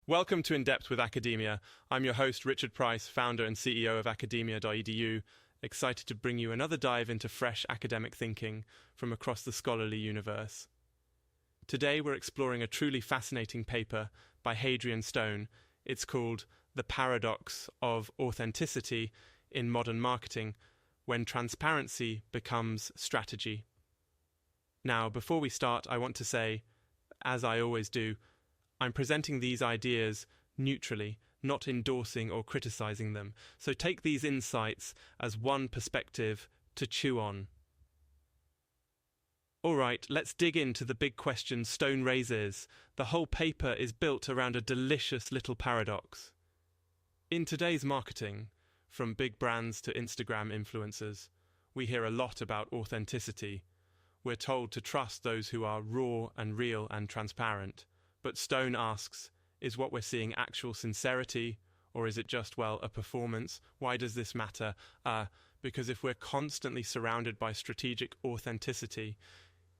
Welcome to In Depth with Academia. I'm your host, Richard Price, founder and CEO of academia.edu, excited to bring you another dive into fresh academic thinking from across the scholarly universe. Today we're exploring a truly fascinating paper by Hadrian Stone. It's called The Paradox of Authenticity in Modern Marketing, When Transparency Becomes Strategy. Now, before we start, I want to say, as I always do, I'm presenting these ideas neutrally, not endorsing or criticizing them. So take these insights as one perspective to chew on. All right, let's dig into the big question Stone raises. The whole paper is built around a delicious little paradox. In today's marketing, from big brands to Instagram influencers, we hear a lot about authenticity. We're told to trust those who are raw and real and transparent. But Stone asks, is what we're seeing actual sincerity, or is it just, a performance? Why does this matter? Because if we're constantly surrounded by strategic authenticity,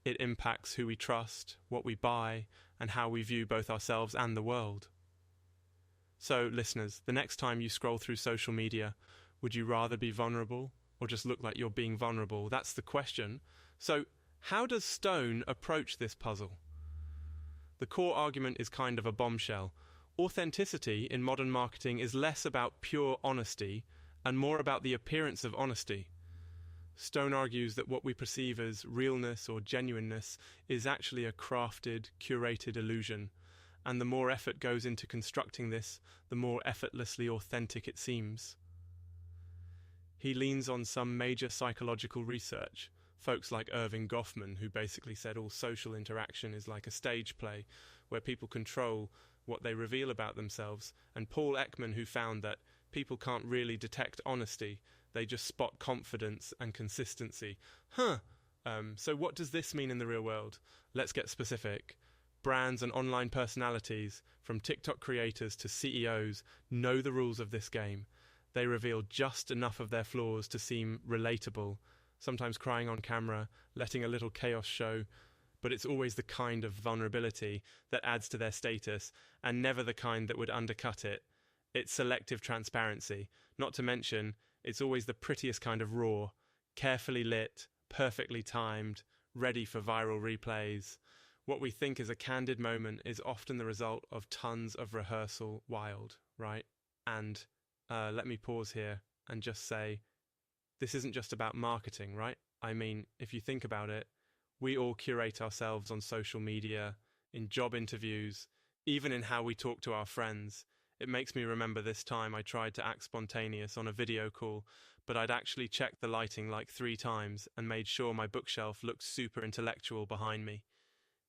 it impacts who we trust, what we buy, and how we view both ourselves and the world. So, listeners, the next time you scroll through social media, would you rather be vulnerable, or just look like you're being vulnerable? That's the question. So, how does Stone approach this puzzle? The core argument is kind of a bombshell. Authenticity in modern marketing is less about pure honesty and more about the appearance of honesty. Stone argues that what we perceive as realness or genuineness is actually a crafted, curated illusion, and the more effort goes into constructing this, the more effortlessly authentic it seems. He leans on some major psychological research. Folks like Erving Goffman, who basically said all social interaction is like a stage play where people control what they reveal about themselves, and Paul Ekman, who found that people can't really detect honesty, they just spot confidence and consistency. So what does this mean in the real world? Let's get specific. Brands and online personalities, from TikTok creators to CEOs, know the rules of this game. They reveal just enough of their flaws to seem relatable, sometimes crying on camera, letting a little chaos show, but it's always the kind of vulnerability that adds to their status, and never the kind that would undercut it. It's selective transparency, not to mention, it's always the prettiest kind of raw, carefully lit, perfectly timed, ready for viral replays. What we think is a candid moment is often the result of tons of rehearsal wild, right? And let me pause here and just say, this isn't just about marketing, right? I mean, if you think about it, we all curate ourselves on social media, in job interviews, even in how we talk to our friends. It makes me remember this time I tried to act spontaneous on a video call, but I'd actually checked the lighting like 3 times and made sure my bookshelf looked super intellectual behind me.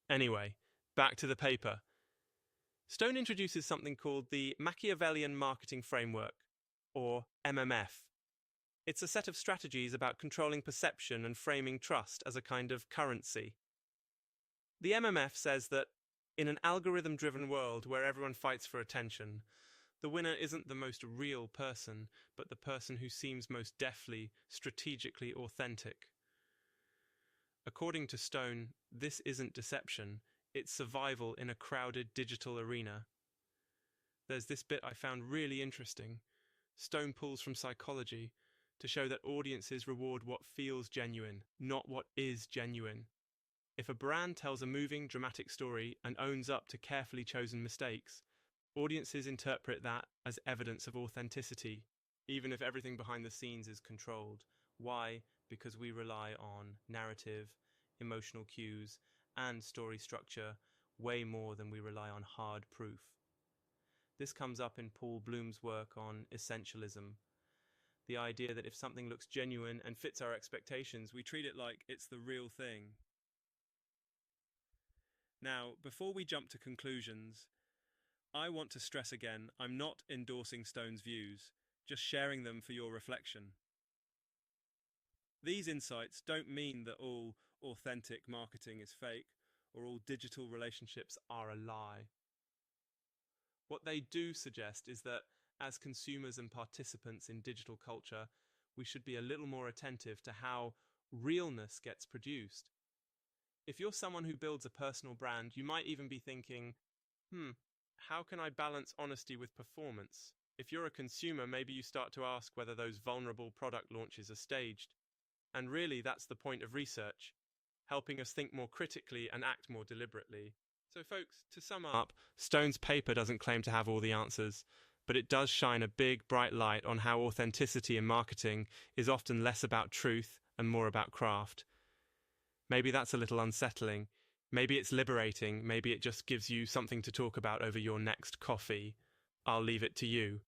Anyway, back to the paper. Stone introduces something called the Machiavellian Marketing Framework, or MMF. It's a set of strategies about controlling perception and framing trust as a kind of currency. The MMF says that in an algorithm-driven world where everyone fights for attention, the winner isn't the most real person, but the person who seems most deftly, strategically authentic. According to Stone, this isn't deception, it's survival in a crowded digital arena. There's this bit I found really interesting. Stone pulls from psychology to show that audiences reward what feels genuine, not what is genuine. If a brand tells a moving, dramatic story and owns up to carefully chosen mistakes, audiences interpret that as evidence of authenticity, even if everything behind the scenes is controlled. Why? Because we rely on narrative, emotional cues, and story structure way more than we rely on hard proof. This comes up in Paul Bloom's work on essentialism. The idea that if something looks genuine and fits our expectations, we treat it like it's the real thing. Now, before we jump to conclusions, I want to stress again, I'm not endorsing Stone's views, just sharing them for your reflection. These insights don't mean that all authentic marketing is fake or all digital relationships are a lie. What they do suggest is that as consumers and participants in digital culture, we should be a little more attentive to how realness gets produced. If you're someone who builds a personal brand, you might even be thinking, how can I balance honesty with performance? If you're a consumer, maybe you start to ask whether those vulnerable product launches are staged. And really, that's the point of research, helping us think more critically and act more deliberately. So, folks, to sum up, Stone's paper doesn't claim to have all the answers, but it does shine a big, bright light on how authenticity in marketing is often less about truth and more about craft. Maybe that's a little unsettling. Maybe it's liberating. Maybe it just gives you something to talk about over your next coffee. I'll leave it to you.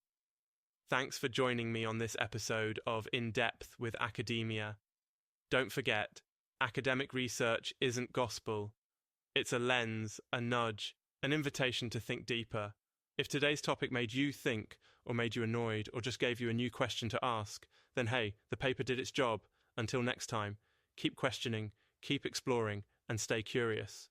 Thanks for joining me on this episode of In Depth with Academia. Don't forget, academic research isn't gospel. It's a lens, a nudge, an invitation to think deeper. If today's topic made you think, or made you annoyed, or just gave you a new question to ask, then hey, the paper did its job. Until next time, keep questioning, keep exploring, and stay curious.